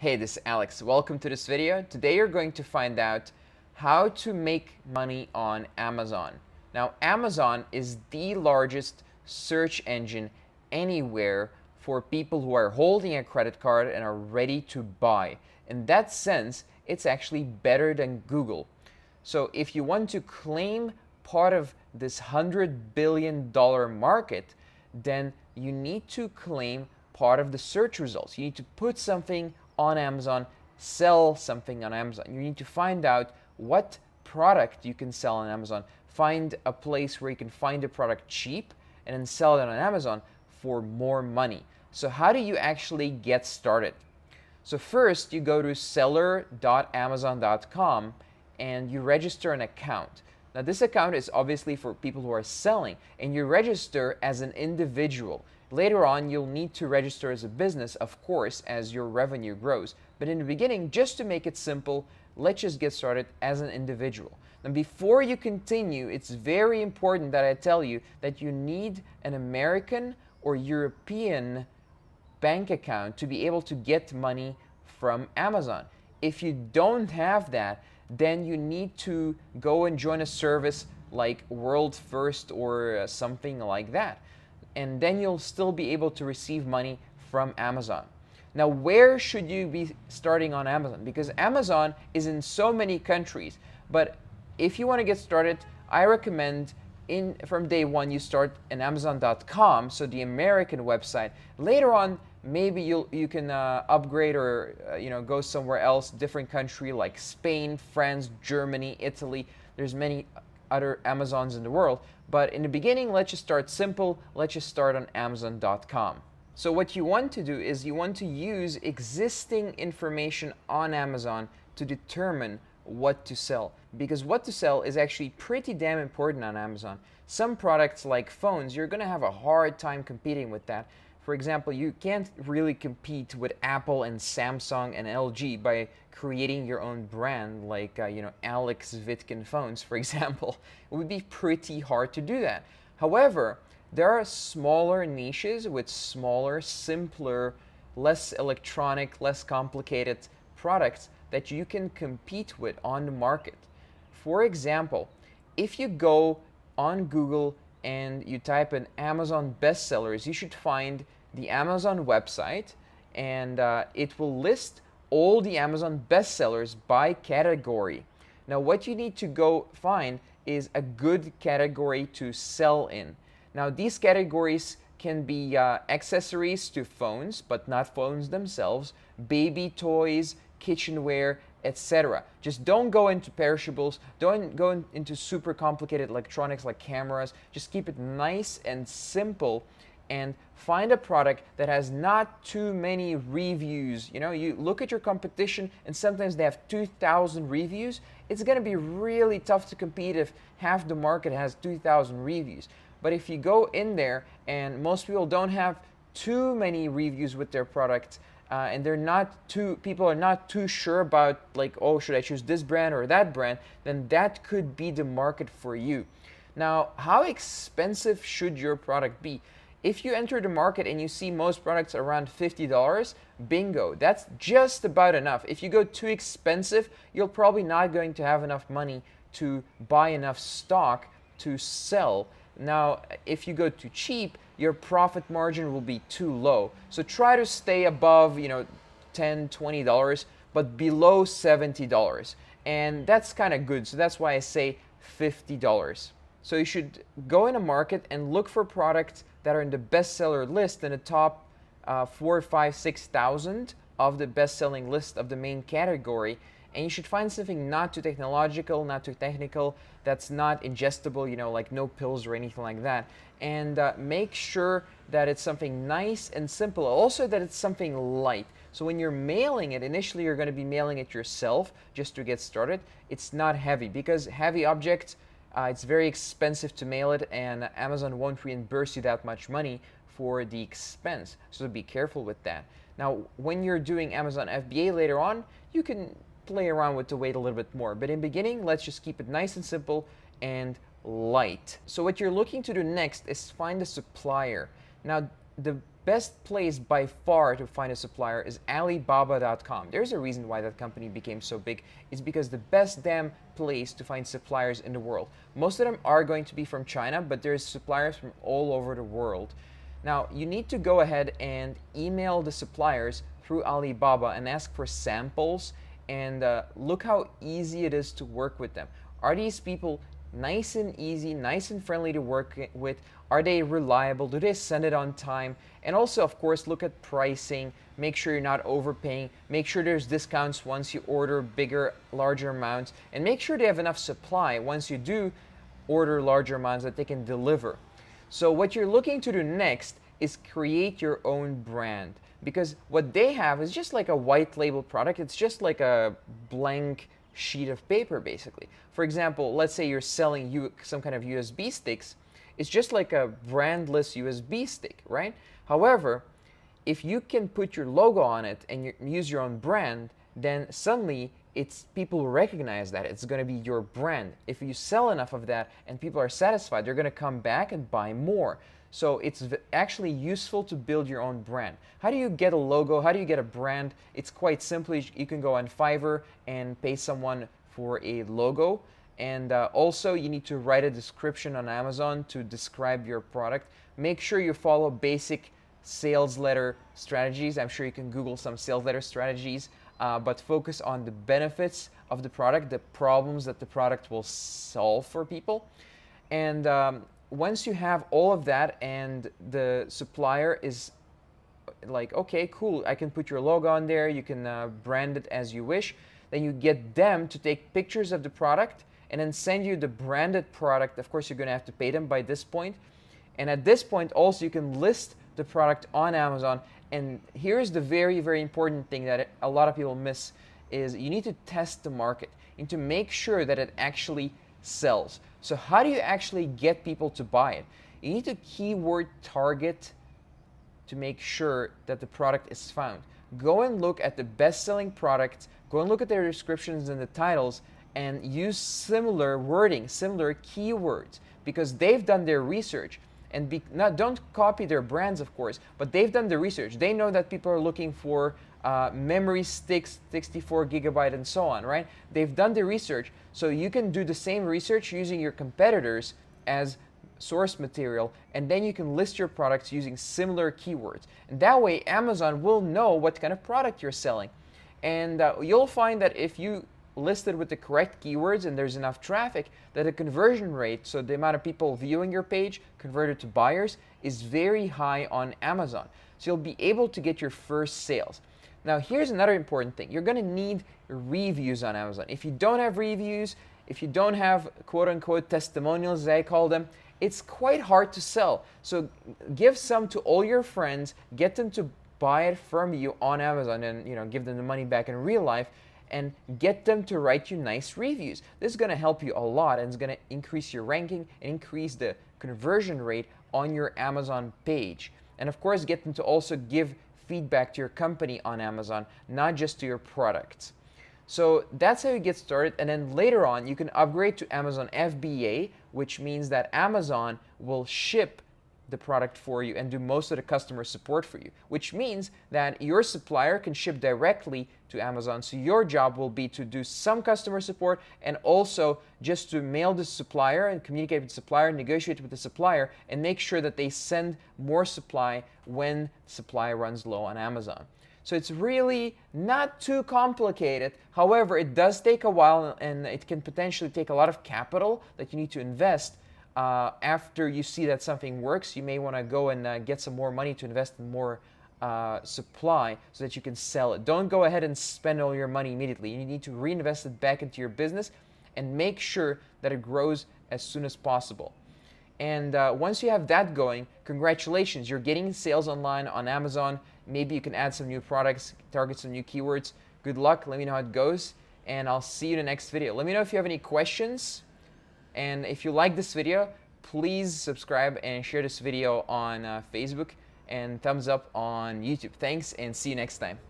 Hey, this is Alex. Welcome to this video. Today you're going to find out how to make money on Amazon. Now, Amazon is the largest search engine anywhere for people who are holding a credit card and are ready to buy. In that sense, it's actually better than Google. So if you want to claim part of this $100 billion market, then you need to claim part of the search results. You need to put something on Amazon, sell something on Amazon. You need to find out what product you can sell on Amazon. Find a place where you can find a product cheap and then sell it on Amazon for more money. So how do you actually get started? So first you go to seller.amazon.com and you register an account. Now this account is obviously for people who are selling, and you register as an individual. Later on, you'll need to register as a business, of course, as your revenue grows. But in the beginning, just to make it simple, let's just get started as an individual. And before you continue, it's very important that I tell you that you need an American or European bank account to be able to get money from Amazon. If you don't have that, then you need to go and join a service like World First or something like that. And then you'll still be able to receive money from Amazon. Now, where should you be starting on Amazon? Because Amazon is in so many countries. But if you want to get started, I recommend from day one you start in Amazon.com, so the American website. Later on, maybe you can upgrade or go somewhere else, different country like Spain, France, Germany, Italy. There's many other Amazons in the world. But in the beginning, let's just start simple. Let's just start on Amazon.com. So what you want to do is you want to use existing information on Amazon to determine what to sell. Because what to sell is actually pretty damn important on Amazon. Some products like phones, you're going to have a hard time competing with that. For example, you can't really compete with Apple and Samsung and LG by creating your own brand like Alex Vitkin phones, for example. It would be pretty hard to do that. However, there are smaller niches with smaller, simpler, less electronic, less complicated products that you can compete with on the market. For example, if you go on Google and you type in Amazon bestsellers, you should find the Amazon website, and it will list all the Amazon bestsellers by category. Now what you need to go find is a good category to sell in. Now these categories can be accessories to phones, but not phones themselves, baby toys, kitchenware, etc. Just don't go into perishables, don't go into super complicated electronics like cameras. Just keep it nice and simple and find a product that has not too many reviews. You look at your competition and sometimes they have 2,000 reviews. It's going to be really tough to compete if half the market has 2,000 reviews. But if you go in there and most people don't have too many reviews with their products, and people are not too sure about like, oh, should I choose this brand or that brand, then that could be the market for you. Now, how expensive should your product be? If you enter the market and you see most products around $50, bingo, that's just about enough. If you go too expensive, you're probably not going to have enough money to buy enough stock to sell. Now, if you go too cheap, your profit margin will be too low. So try to stay above, $10, $20, but below $70. And that's kind of good. So that's why I say $50. So you should go in a market and look for products that are in the bestseller list in the top 4, 5, 6,000 of the best-selling list of the main category. And you should find something not too technological, not too technical, that's not ingestible, like no pills or anything like that. And make sure that it's something nice and simple. Also that it's something light. So when you're mailing it, initially you're going to be mailing it yourself just to get started. It's not heavy because heavy objects, it's very expensive to mail it, and Amazon won't reimburse you that much money for the expense. So be careful with that. Now, when you're doing Amazon FBA later on, you can play around with the weight a little bit more. But in the beginning, let's just keep it nice and simple and light. So what you're looking to do next is find a supplier. Now, the best place by far to find a supplier is alibaba.com. There's a reason why that company became so big. It's because the best damn place to find suppliers in the world. Most of them are going to be from China, but there's suppliers from all over the world. Now, you need to go ahead and email the suppliers through Alibaba and ask for samples, and look how easy it is to work with them. Are these people nice and easy, nice and friendly to work with? Are they reliable? Do they send it on time? And also, of course, look at pricing. Make sure you're not overpaying. Make sure there's discounts once you order bigger, larger amounts. And make sure they have enough supply once you do order larger amounts that they can deliver. So what you're looking to do next is create your own brand, because what they have is just like a white label product. It's just like a blank sheet of paper, basically. For example, let's say you're selling some kind of USB sticks. It's just like a brandless USB stick, right? However, if you can put your logo on it and use your own brand, then suddenly people recognize that it's going to be your brand. If you sell enough of that and people are satisfied, they're going to come back and buy more. So it's actually useful to build your own brand. How do you get a logo? How do you get a brand? It's quite simple. You can go on Fiverr and pay someone for a logo. And also, you need to write a description on Amazon to describe your product. Make sure you follow basic sales letter strategies. I'm sure you can Google some sales letter strategies, but focus on the benefits of the product, the problems that the product will solve for people. And once you have all of that and the supplier is like, okay, cool, I can put your logo on there, you can brand it as you wish, then you get them to take pictures of the product and then send you the branded product. Of course, you're going to have to pay them by this point. And at this point, also, you can list the product on Amazon. And here's the very, very important thing that a lot of people miss is you need to test the market. You need to make sure that it actually sells. So how do you actually get people to buy it? You need to keyword target to make sure that the product is found. Go and look at the best-selling products, go and look at their descriptions and the titles, and use similar wording, similar keywords, because they've done their research. And don't copy their brands, of course, but they've done the research. They know that people are looking for memory sticks, 64 gigabyte, and so on, right? They've done the research, so you can do the same research using your competitors as source material, and then you can list your products using similar keywords. And that way, Amazon will know what kind of product you're selling. And you'll find that if you listed with the correct keywords and there's enough traffic, that the conversion rate, so the amount of people viewing your page converted to buyers, is very high on Amazon. So you'll be able to get your first sales. Now here's another important thing. You're going to need reviews on Amazon. If you don't have reviews, if you don't have quote-unquote testimonials, as I call them, it's quite hard to sell. So give some to all your friends, get them to buy it from you on Amazon, and give them the money back in real life, and get them to write you nice reviews. This is going to help you a lot, and it's going to increase your ranking and increase the conversion rate on your Amazon page. And of course, get them to also give feedback to your company on Amazon, not just to your products. So that's how you get started, and then later on you can upgrade to Amazon FBA, which means that Amazon will ship the product for you and do most of the customer support for you, which means that your supplier can ship directly to Amazon. So your job will be to do some customer support and also just to mail the supplier and communicate with the supplier, negotiate with the supplier, and make sure that they send more supply when supply runs low on Amazon. So it's really not too complicated. However, it does take a while, and it can potentially take a lot of capital that you need to invest. After you see that something works, you may want to go and get some more money to invest in more supply so that you can sell it. Don't go ahead and spend all your money immediately. You need to reinvest it back into your business and make sure that it grows as soon as possible. And once you have that going, congratulations, you're getting sales online on Amazon. Maybe you can add some new products, target some new keywords. Good luck, let me know how it goes, and I'll see you in the next video. Let me know if you have any questions. And if you like this video, please subscribe and share this video on Facebook, and thumbs up on YouTube. Thanks, and see you next time.